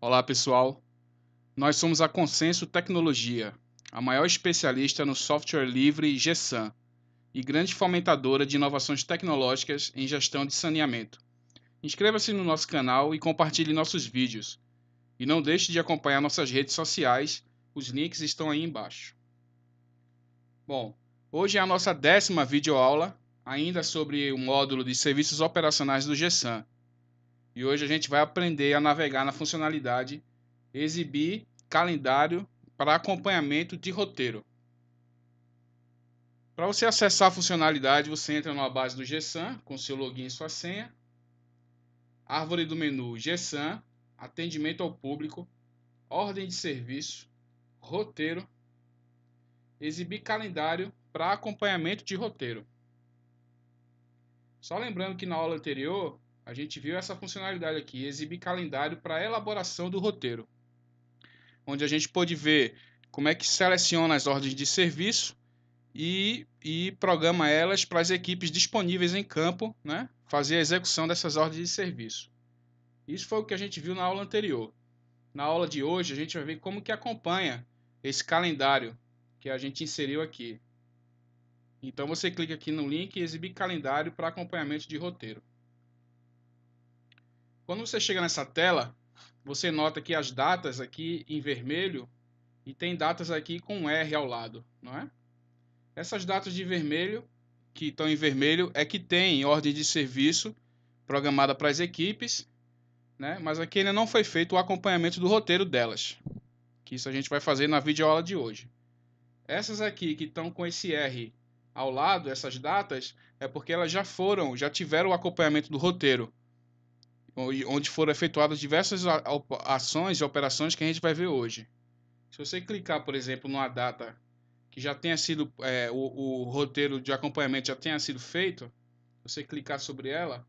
Olá pessoal, nós somos a Consenso Tecnologia, a maior especialista no software livre GSAN e grande fomentadora de inovações tecnológicas em gestão de saneamento. Inscreva-se no nosso canal e compartilhe nossos vídeos. E não deixe de acompanhar nossas redes sociais, os links estão aí embaixo. Bom, hoje é a nossa 10ª videoaula, ainda sobre o módulo de serviços operacionais do GSAN. E hoje a gente vai aprender a navegar na funcionalidade Exibir calendário para acompanhamento de roteiro. Para você acessar a funcionalidade, você entra na base do GSAN com seu login e sua senha. Árvore do menu GSAN, atendimento ao público, ordem de serviço, roteiro, exibir calendário para acompanhamento de roteiro. Só lembrando que na aula anterior a gente viu essa funcionalidade aqui, exibir calendário para elaboração do roteiro, onde a gente pôde ver como é que seleciona as ordens de serviço e programa elas para as equipes disponíveis em campo, né, fazer a execução dessas ordens de serviço. Isso foi o que a gente viu na aula anterior. Na aula de hoje a gente vai ver como que acompanha esse calendário que a gente inseriu aqui. Então você clica aqui no link e exibir calendário para acompanhamento de roteiro. Quando você chega nessa tela, você nota que as datas aqui em vermelho e tem datas aqui com um R ao lado, não é? Essas datas de vermelho, que estão em vermelho, é que tem ordem de serviço programada para as equipes, né? Mas aqui ainda não foi feito o acompanhamento do roteiro delas, que isso a gente vai fazer na videoaula de hoje. Essas aqui que estão com esse R ao lado, essas datas, é porque elas já tiveram o acompanhamento do roteiro, onde foram efetuadas diversas ações e operações que a gente vai ver hoje. Se você clicar, por exemplo, numa data que já tenha sido, o roteiro de acompanhamento já tenha sido feito, você clicar sobre ela,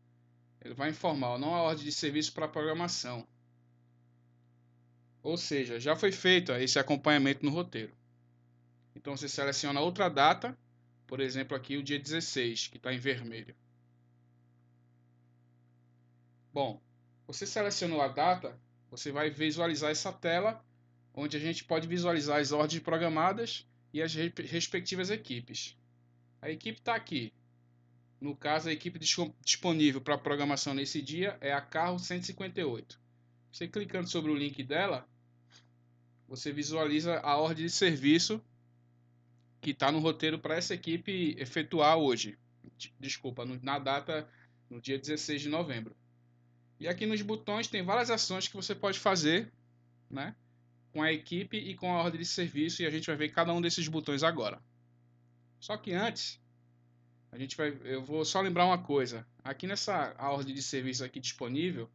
ele vai informar, não há ordem de serviço para programação. Ou seja, já foi feito esse acompanhamento no roteiro. Então você seleciona outra data, por exemplo aqui o dia 16, que está em vermelho. Bom, você selecionou a data, você vai visualizar essa tela, onde a gente pode visualizar as ordens programadas e as respectivas equipes. A equipe está aqui. No caso, a equipe disponível para programação nesse dia é a Carro 158. Você clicando sobre o link dela, você visualiza a ordem de serviço que está no roteiro para essa equipe efetuar hoje. Desculpa, na data, no dia 16 de novembro. E aqui nos botões tem várias ações que você pode fazer, né, com a equipe e com a ordem de serviço, e a gente vai ver cada um desses botões agora. Só que antes, eu vou só lembrar uma coisa. Aqui nessa ordem de serviço aqui disponível,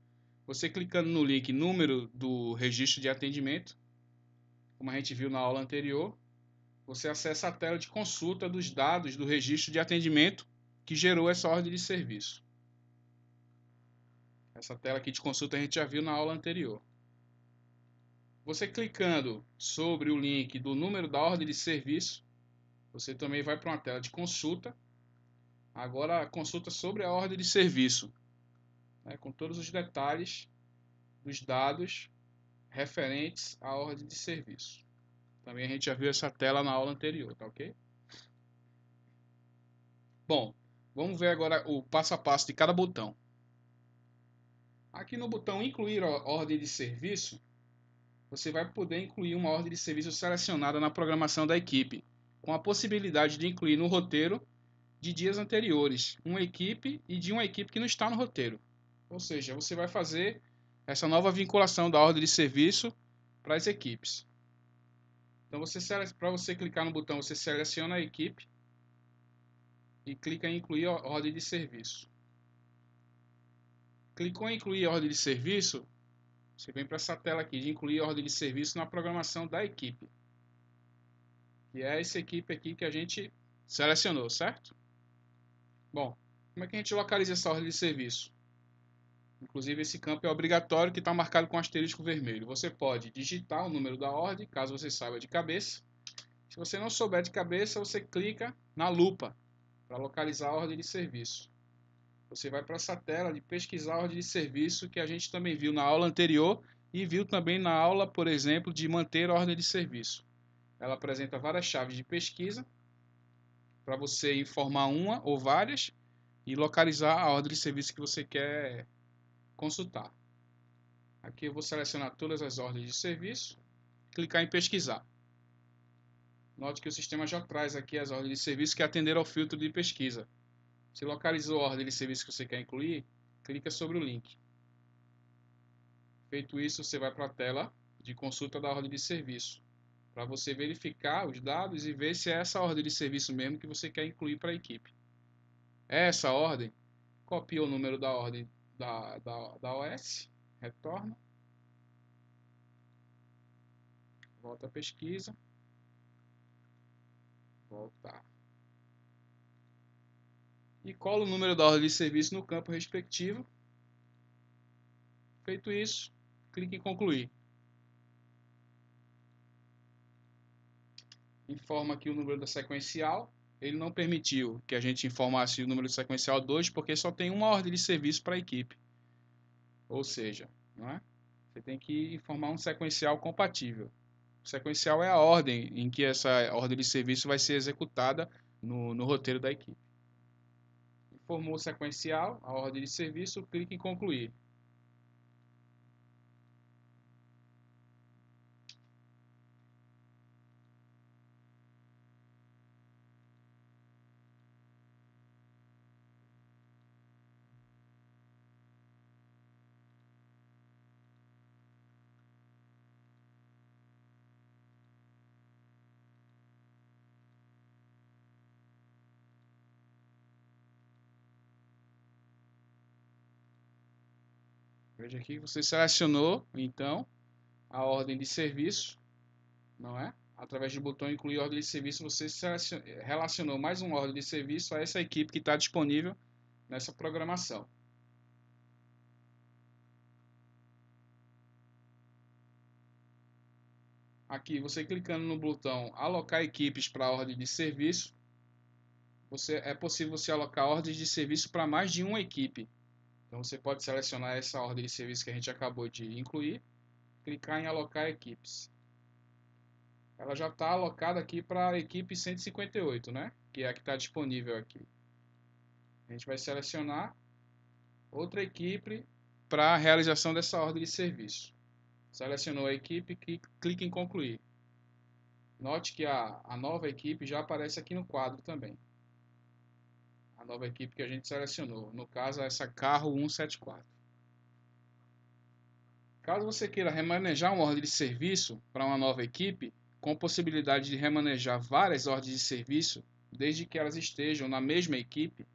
você clicando no link número do registro de atendimento, como a gente viu na aula anterior, você acessa a tela de consulta dos dados do registro de atendimento que gerou essa ordem de serviço. Essa tela aqui de consulta a gente já viu na aula anterior. Você clicando sobre o link do número da ordem de serviço, você também vai para uma tela de consulta. Agora a consulta sobre a ordem de serviço, né, com todos os detalhes dos dados referentes à ordem de serviço. Também a gente já viu essa tela na aula anterior, tá ok? Bom, vamos ver agora o passo a passo de cada botão. Aqui no botão incluir ordem de serviço, você vai poder incluir uma ordem de serviço selecionada na programação da equipe, com a possibilidade de incluir no roteiro de dias anteriores, uma equipe e de uma equipe que não está no roteiro. Ou seja, você vai fazer essa nova vinculação da ordem de serviço para as equipes. Então, para você clicar no botão, você seleciona a equipe e clica em incluir a ordem de serviço. Clicou em incluir a ordem de serviço, você vem para essa tela aqui de incluir a ordem de serviço na programação da equipe. Que é essa equipe aqui que a gente selecionou, certo? Bom, como é que a gente localiza essa ordem de serviço? Inclusive esse campo é obrigatório, que está marcado com asterisco vermelho. Você pode digitar o número da ordem, caso você saiba de cabeça. Se você não souber de cabeça, você clica na lupa para localizar a ordem de serviço. Você vai para essa tela de pesquisar a ordem de serviço, que a gente também viu na aula anterior, e viu também na aula, por exemplo, de manter a ordem de serviço. Ela apresenta várias chaves de pesquisa para você informar uma ou várias e localizar a ordem de serviço que você quer consultar. Aqui eu vou selecionar todas as ordens de serviço, clicar em pesquisar. Note que o sistema já traz aqui as ordens de serviço que atenderam ao filtro de pesquisa. Se localizou a ordem de serviço que você quer incluir, clica sobre o link. Feito isso, você vai para a tela de consulta da ordem de serviço, para você verificar os dados e ver se é essa ordem de serviço mesmo que você quer incluir para a equipe. É essa ordem, copia o número da ordem da OS, retorna, volta à pesquisa, voltar. E cola o número da ordem de serviço no campo respectivo. Feito isso, clique em concluir. Informa aqui o número da sequencial. Ele não permitiu que a gente informasse o número sequencial 2 porque só tem uma ordem de serviço para a equipe. Ou seja, não é? Você tem que informar um sequencial compatível. O sequencial é a ordem em que essa ordem de serviço vai ser executada no roteiro da equipe. Informou o sequencial, a ordem de serviço, clique em concluir. Veja aqui que você selecionou, então, a ordem de serviço, não é? Através do botão incluir ordem de serviço, você relacionou mais uma ordem de serviço a essa equipe que está disponível nessa programação. Aqui, você clicando no botão alocar equipes para a ordem de serviço, é possível você alocar ordens de serviço para mais de uma equipe. Então você pode selecionar essa ordem de serviço que a gente acabou de incluir, clicar em alocar equipes. Ela já está alocada aqui para a equipe 158, né? Que é a que está disponível aqui. A gente vai selecionar outra equipe para a realização dessa ordem de serviço. Selecionou a equipe, clique em concluir. Note que a nova equipe já aparece aqui no quadro também. A nova equipe que a gente selecionou. No caso, essa carro 174. Caso você queira remanejar uma ordem de serviço para uma nova equipe, com possibilidade de remanejar várias ordens de serviço, desde que elas estejam na mesma equipe,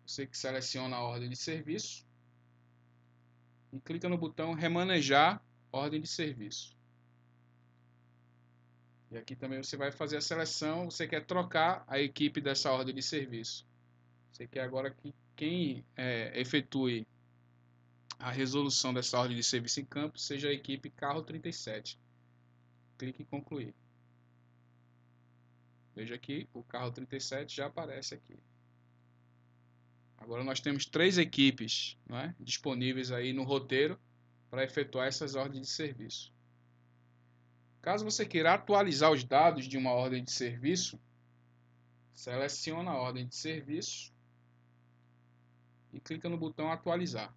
você que seleciona a ordem de serviço e clica no botão remanejar ordem de serviço. E aqui também você vai fazer a seleção, você quer trocar a equipe dessa ordem de serviço. Você quer agora que quem efetue a resolução dessa ordem de serviço em campo seja a equipe carro 37. Clique em concluir. Veja aqui, o carro 37 já aparece aqui. Agora nós temos 3 equipes, não é, disponíveis aí no roteiro para efetuar essas ordens de serviço. Caso você queira atualizar os dados de uma ordem de serviço, seleciona a ordem de serviço e clica no botão atualizar.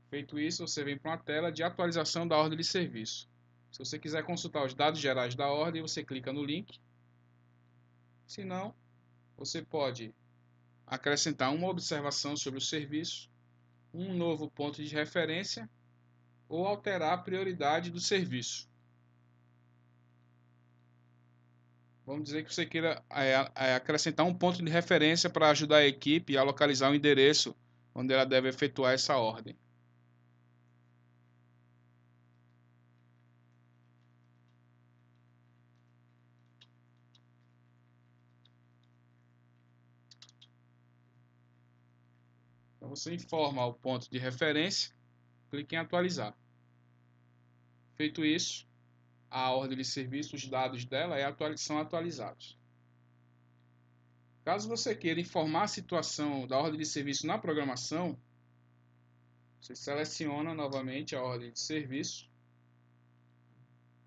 Feito isso, você vem para uma tela de atualização da ordem de serviço. Se você quiser consultar os dados gerais da ordem, você clica no link. Se não, você pode acrescentar uma observação sobre o serviço, um novo ponto de referência ou alterar a prioridade do serviço. Vamos dizer que você queira acrescentar um ponto de referência para ajudar a equipe a localizar o endereço onde ela deve efetuar essa ordem. Então você informa o ponto de referência, clique em atualizar. Feito isso, a ordem de serviço, os dados dela são atualizados. Caso você queira informar a situação da ordem de serviço na programação, Você seleciona novamente a ordem de serviço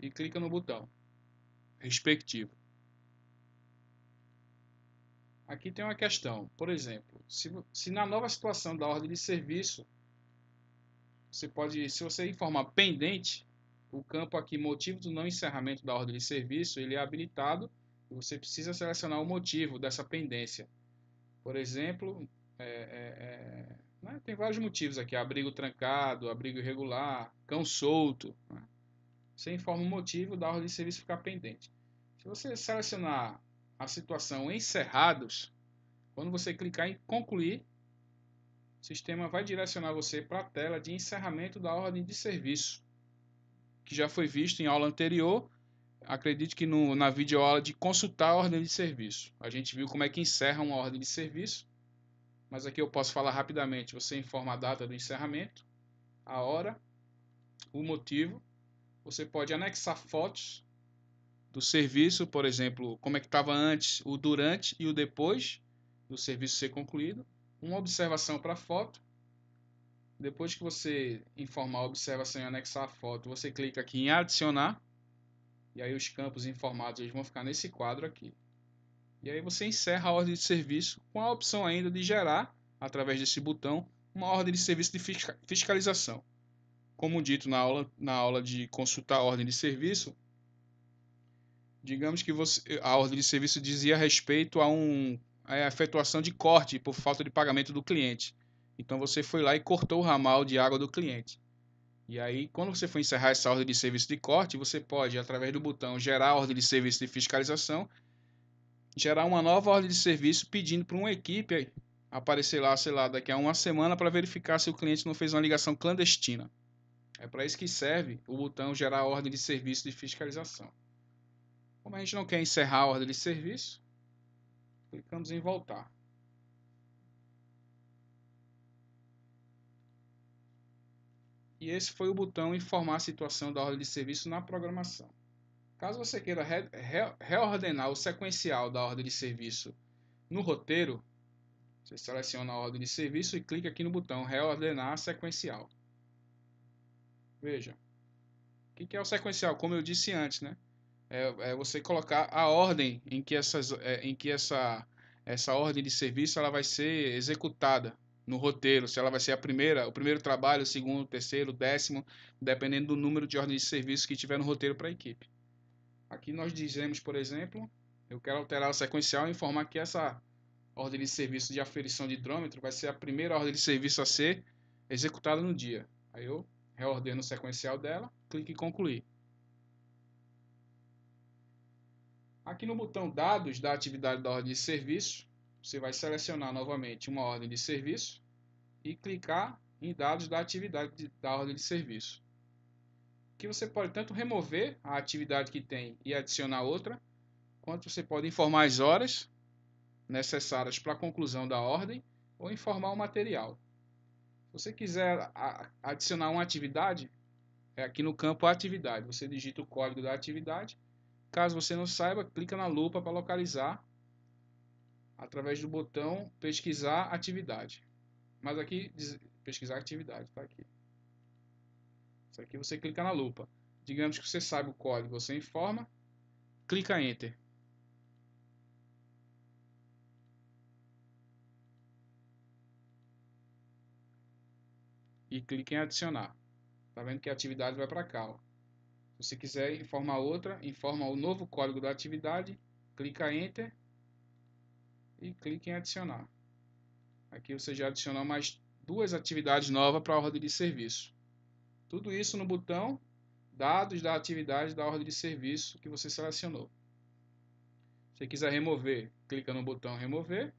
e clica no botão respectivo. Aqui tem uma questão, por exemplo, se na nova situação da ordem de serviço, se você informar pendente, o campo aqui, motivo do não encerramento da ordem de serviço, ele é habilitado e você precisa selecionar o motivo dessa pendência. Por exemplo, né, tem vários motivos aqui, abrigo trancado, abrigo irregular, cão solto. Né? Você informa o motivo da ordem de serviço ficar pendente. Se você selecionar a situação encerrados, quando você clicar em concluir, o sistema vai direcionar você para a tela de encerramento da ordem de serviço, que já foi visto em aula anterior. Acredito que na videoaula de consultar a ordem de serviço. A gente viu como é que encerra uma ordem de serviço, mas aqui eu posso falar rapidamente. Você informa a data do encerramento, a hora, o motivo. Você pode anexar fotos do serviço, por exemplo, como é que estava antes, o durante e o depois do serviço ser concluído. Uma observação para a foto. Depois que você informar a observação e anexar a foto, você clica aqui em adicionar. E aí os campos informados eles vão ficar nesse quadro aqui. E aí você encerra a ordem de serviço com a opção ainda de gerar, através desse botão, uma ordem de serviço de fiscalização. Como dito na aula de consultar a ordem de serviço, digamos que a ordem de serviço dizia respeito a efetuação de corte por falta de pagamento do cliente. Então você foi lá e cortou o ramal de água do cliente. E aí, quando você for encerrar essa ordem de serviço de corte, você pode, através do botão gerar ordem de serviço de fiscalização, gerar uma nova ordem de serviço pedindo para uma equipe aparecer lá, sei lá, daqui a uma semana para verificar se o cliente não fez uma ligação clandestina. É para isso que serve o botão gerar ordem de serviço de fiscalização. Como a gente não quer encerrar a ordem de serviço, clicamos em voltar. E esse foi o botão informar a situação da ordem de serviço na programação. Caso você queira reordenar o sequencial da ordem de serviço no roteiro, você seleciona a ordem de serviço e clica aqui no botão reordenar sequencial. Veja, o que é o sequencial? Como eu disse antes, né? É você colocar a ordem em que essa ordem de serviço ela vai ser executada no roteiro, se ela vai ser o primeiro trabalho, o segundo, o terceiro, o décimo, dependendo do número de ordens de serviço que tiver no roteiro para a equipe. Aqui nós dizemos, por exemplo, eu quero alterar o sequencial e informar que essa ordem de serviço de aferição de hidrômetro vai ser a primeira ordem de serviço a ser executada no dia. Aí eu reordeno o sequencial dela, clique em concluir. Aqui no botão dados da atividade da ordem de serviço, você vai selecionar novamente uma ordem de serviço e clicar em dados da atividade da ordem de serviço. Aqui você pode tanto remover a atividade que tem e adicionar outra, quanto você pode informar as horas necessárias para a conclusão da ordem ou informar o material. Se você quiser adicionar uma atividade, é aqui no campo atividade. Você digita o código da atividade. Caso você não saiba, clica na lupa para localizar através do botão pesquisar atividade. Mas aqui, pesquisar atividade, está aqui. Isso aqui você clica na lupa. Digamos que você sabe o código, você informa, clica Enter. E clique em adicionar. Está vendo que a atividade vai para cá. Ó. Se você quiser informar outra, informa o novo código da atividade, clica Enter e clique em adicionar. Aqui você já adicionou mais duas atividades novas para a ordem de serviço. Tudo isso no botão dados da atividade da ordem de serviço que você selecionou. Se você quiser remover, clica no botão remover.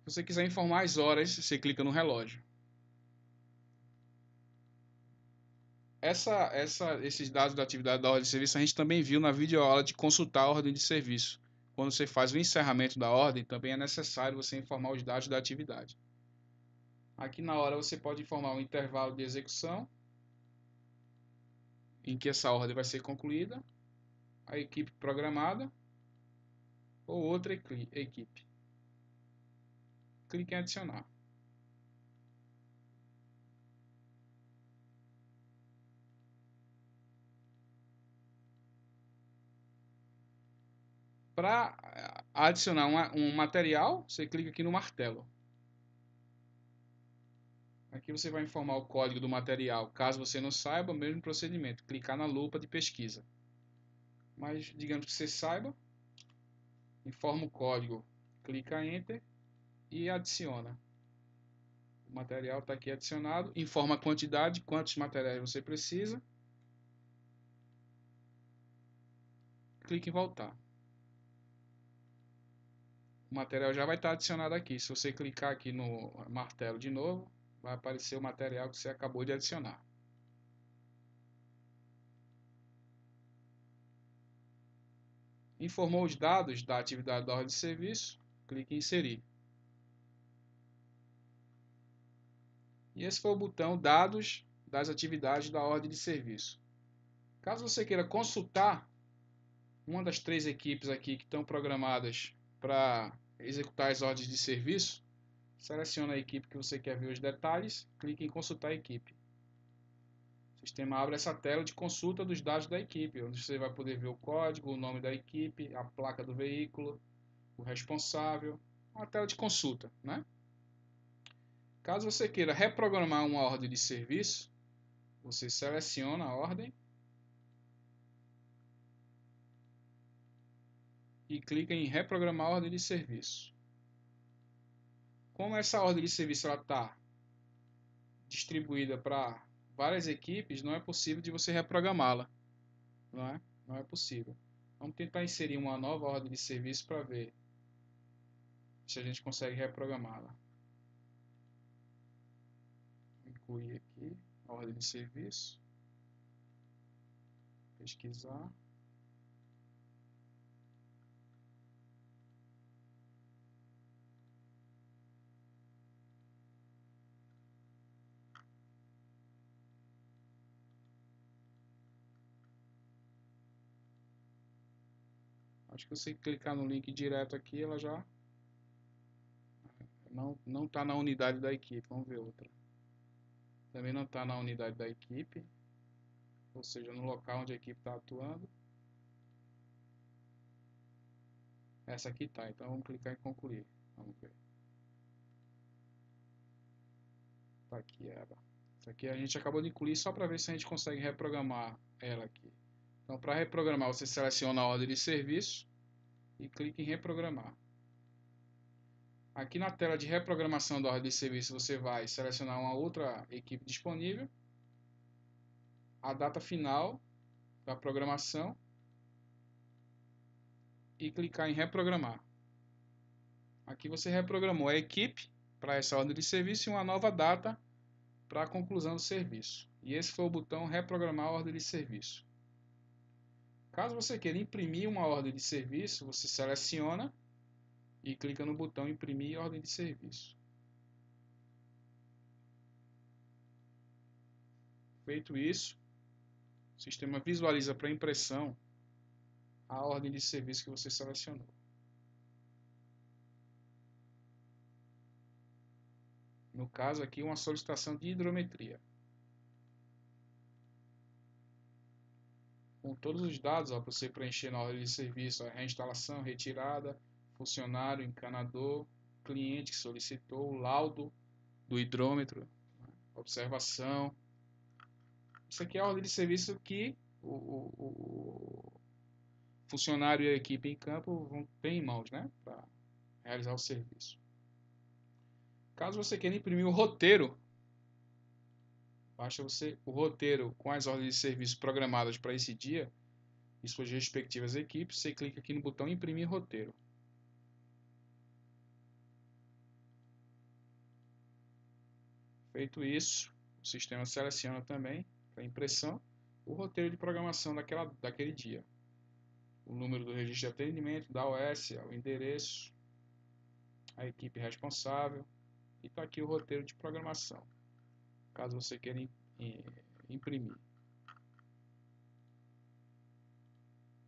Se você quiser informar as horas, você clica no relógio. Esses dados da atividade da ordem de serviço a gente também viu na videoaula de consultar a ordem de serviço. Quando você faz o encerramento da ordem, também é necessário você informar os dados da atividade. Aqui na hora você pode informar o intervalo de execução, em que essa ordem vai ser concluída, a equipe programada ou outra equipe. clique em adicionar. Para adicionar um material, você clica aqui no martelo. Aqui você vai informar o código do material. Caso você não saiba, o mesmo procedimento. Clicar na lupa de pesquisa. Mas digamos que você saiba, informa o código, clica Enter e adiciona. O material está aqui adicionado. Informa a quantidade, quantos materiais você precisa. Clique em voltar. O material já vai estar adicionado aqui. Se você clicar aqui no martelo de novo, vai aparecer o material que você acabou de adicionar. Informou os dados da atividade da ordem de serviço, clique em inserir. E esse foi o botão dados das atividades da ordem de serviço. Caso você queira consultar uma das 3 equipes aqui que estão programadas para executar as ordens de serviço, selecione a equipe que você quer ver os detalhes, clique em consultar a equipe. O sistema abre essa tela de consulta dos dados da equipe, onde você vai poder ver o código, o nome da equipe, a placa do veículo, o responsável, uma tela de consulta, né? Caso você queira reprogramar uma ordem de serviço, você seleciona a ordem e clica em reprogramar a ordem de serviço. Como essa ordem de serviço está distribuída para várias equipes, não é possível de você reprogramá-la. Não é possível. Vamos tentar inserir uma nova ordem de serviço para ver se a gente consegue reprogramá-la. Incluir aqui a ordem de serviço. Pesquisar. Acho que você clicar no link direto aqui, ela já não está na unidade da equipe. Vamos ver outra. Também não está na unidade da equipe, ou seja, no local onde a equipe está atuando. Essa aqui está, então vamos clicar em concluir. Vamos ver. Está aqui ela. Essa aqui a gente acabou de incluir só para ver se a gente consegue reprogramar ela aqui. Então, para reprogramar, você seleciona a ordem de serviço e clica em reprogramar. Aqui na tela de reprogramação da ordem de serviço, você vai selecionar uma outra equipe disponível, a data final da programação e clicar em reprogramar. Aqui você reprogramou a equipe para essa ordem de serviço e uma nova data para a conclusão do serviço. E esse foi o botão reprogramar a ordem de serviço. Caso você queira imprimir uma ordem de serviço, você seleciona e clica no botão imprimir ordem de serviço. Feito isso, o sistema visualiza para impressão a ordem de serviço que você selecionou. No caso aqui, uma solicitação de hidrometria. Com todos os dados para você preencher na ordem de serviço, a reinstalação, retirada, funcionário, encanador, cliente que solicitou, o laudo do hidrômetro, observação. Isso aqui é a ordem de serviço que o funcionário e a equipe em campo vão ter em mãos, né, para realizar o serviço. Caso você queira imprimir o roteiro, basta você o roteiro com as ordens de serviço programadas para esse dia e suas respectivas equipes, você clica aqui no botão imprimir roteiro. Feito isso, o sistema seleciona também para impressão o roteiro de programação daquele dia. O número do registro de atendimento, da OS, o endereço, a equipe responsável e está aqui o roteiro de programação, caso você queira imprimir.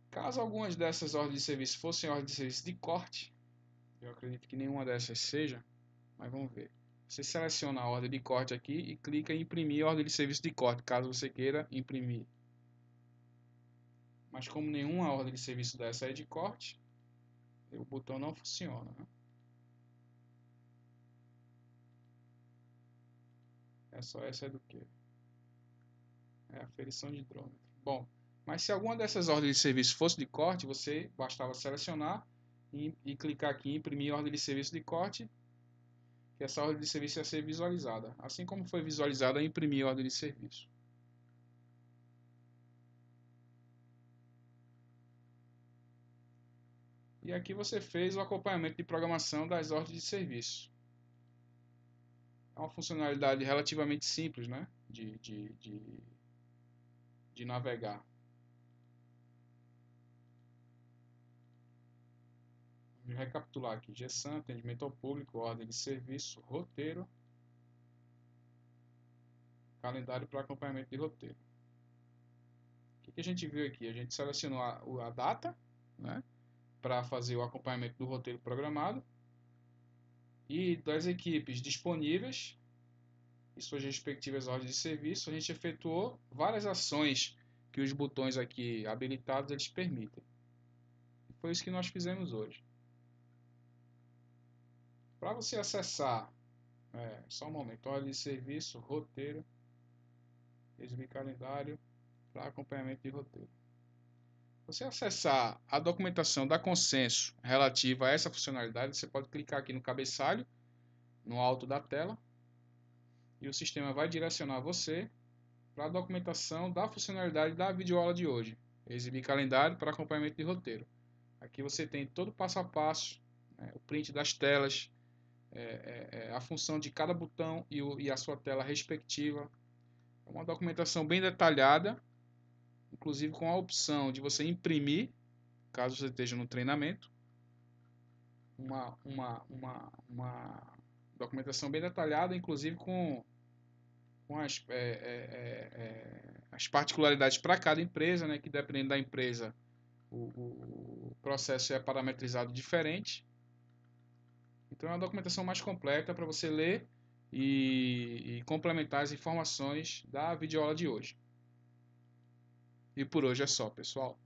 Caso algumas dessas ordens de serviço fossem ordens de serviço de corte, eu acredito que nenhuma dessas seja, Mas vamos ver. Você seleciona a ordem de corte aqui e clica em imprimir ordem de serviço de corte, caso você queira imprimir. Mas como nenhuma ordem de serviço dessa é de corte, o botão não funciona, né? É só essa do que? É aferição de hidrômetro. Bom, mas se alguma dessas ordens de serviço fosse de corte, você bastava selecionar e clicar aqui em imprimir ordem de serviço de corte, que essa ordem de serviço ia ser visualizada. Assim como foi visualizada, imprimir ordem de serviço. E aqui você fez o acompanhamento de programação das ordens de serviço. É uma funcionalidade relativamente simples, né? De navegar. Vamos recapitular aqui: GSAM, atendimento ao público, ordem de serviço, roteiro, calendário para acompanhamento de roteiro. O que a gente viu aqui? A gente selecionou a data, né, para fazer o acompanhamento do roteiro programado e das equipes disponíveis e suas respectivas ordens de serviço. A gente efetuou várias ações que os botões aqui habilitados eles permitem. E foi isso que nós fizemos hoje. Para você acessar, só um momento, ordem de serviço, roteiro, exibir calendário para acompanhamento de roteiro. Você acessar a documentação da Consenso relativa a essa funcionalidade, você pode clicar aqui no cabeçalho, no alto da tela, e o sistema vai direcionar você para a documentação da funcionalidade da videoaula de hoje, exibir calendário para acompanhamento de roteiro. Aqui você tem todo o passo a passo, o print das telas, a função de cada botão e a sua tela respectiva. É uma documentação bem detalhada, inclusive com a opção de você imprimir, caso você esteja no treinamento. Uma documentação bem detalhada, inclusive com as particularidades para cada empresa, né, que dependendo da empresa o processo é parametrizado diferente. Então é uma documentação mais completa para você ler e complementar as informações da videoaula de hoje. E por hoje é só, pessoal.